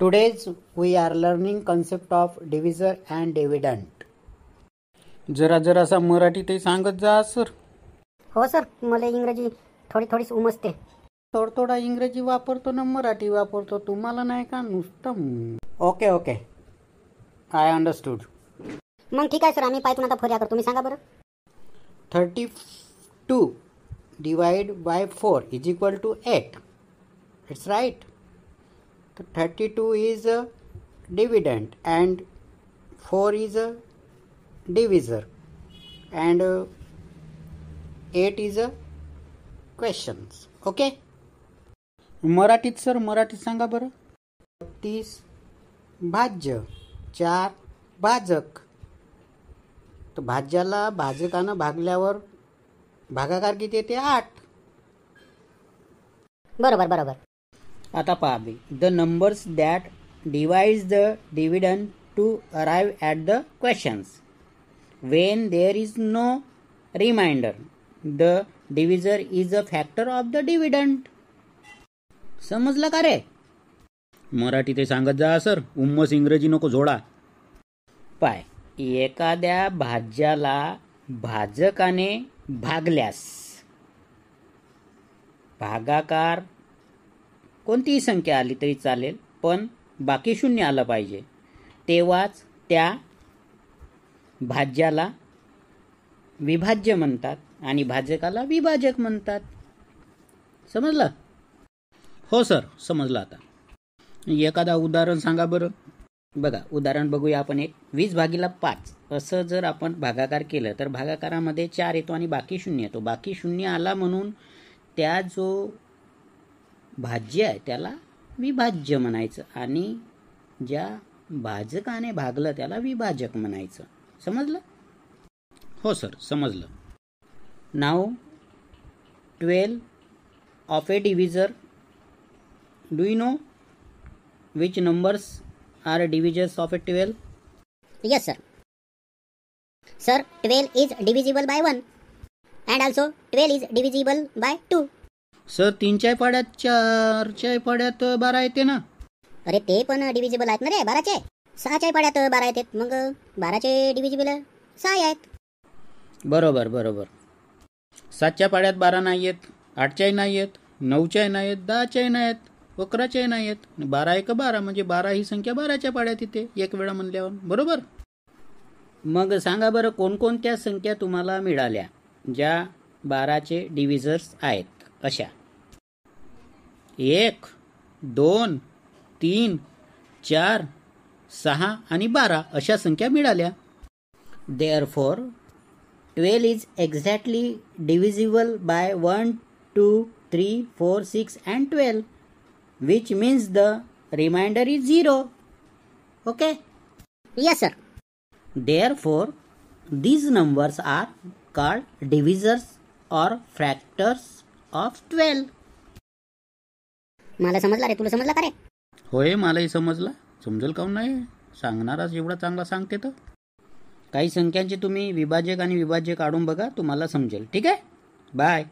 Today's we are learning concept of divisor and dividend. जरासा मराठीतही सांगत जा सर. हो सर, मला इंग्रजी थोडी उमजते. थोडा इंग्रजी वापरतो ना मराठी वापरतो, तुम्हाला नाही का नुसतं. Okay I understood. मग ठीक आहे सर, आम्ही पायतून आता फर्या करतो. तुम्ही सांगा बरं. 32 divide by 4 is equal to 8. It's right. 32 is a dividend and 4 is a divisor and 8 is a questions. Okay. मराठीत सर, मराठीत सांगा बरं. 30 भाज्य 4 भाजक. तर भाज्याला भाजकानं भागल्यावर भागाकार किती येते? 8. बरोबर. आता पहा B, the numbers that divides the dividend to arrive at the questions. When there is no remainder the divisor is a factor of the dividend. समजलं का रे? मराठी ते सांगत जा सर, उम्मस इंग्रजी नको जोडा. पाय, एखाद्या भाज्याला भाजकाने भागल्यास भागाकार कोणतीही संख्या आली तरी चालेल, पण बाकी शून्य आलं पाहिजे, तेव्हाच त्या भाज्याला विभाज्य म्हणतात आणि भाजकाला विभाजक म्हणतात. समजलं? हो सर, समजलं. आता एखादा उदाहरण सांगा बरं. बघा, उदाहरण बघूया आपण. 20/5 असं जर आपण भागाकार केलं तर भागाकारामध्ये 4 येतो आणि बाकी 0 येतो. बाकी 0 आला म्हणून त्या जो भाज्य आहे त्याला विभाज्य म्हणायचं आणि ज्या भाजकाने भागलं त्याला विभाजक म्हणायचं. समजलं? हो सर, समजलं. नाव 12 of a divisor. Do you know which numbers are divisors of a 12? Yes sir. Sir, 12 is divisible by 1 and also 12 is divisible by 2. Sir, 3च्या पाड्यात 4च्या पाड्यात 12 येते ना. अरे ते पण डिव्हिजिबल आहेत ना रे 12चे. 6च्या पाड्यात 12 येतात, मग 12चे डिव्हिजिबल 6 आहेत. बरोबर. 7च्या पाड्यात 12 नाही येत, 8च्याही नाही येत, 9च्याही नाही येत, 10च्याही नाही येत, 11च्याही नाही येत. 12 1 12 म्हणजे 12 ही संख्या 12च्या पाड्यात येते एक वेळा म्हणल्यावर. बरोबर. मग सांगा बरं, कोणकोणत्या संख्या तुम्हाला मिळाल्या ज्या 12चे डिव्हिजर्स आहेत? अशा 1 2 3 4 6 आणि 12 अशा संख्या मिळाल्या. Therefore 12 is exactly divisible by 1 2 3 4 6 and 12, which means the remainder is 0. Okay? Yes sir. Therefore these numbers are called divisors or factors of 12. मला समजला रे, तुला समजला का रे? होय, मलाही समजला. समजेल काऊन नाही, सांगणाराच एवढा चांगला सांगते तर. काही संख्यांचे तुम्ही विभाजक आणि विभाज्य काढून बघा, तुम्हाला समजेल. ठीक आहे, बाय.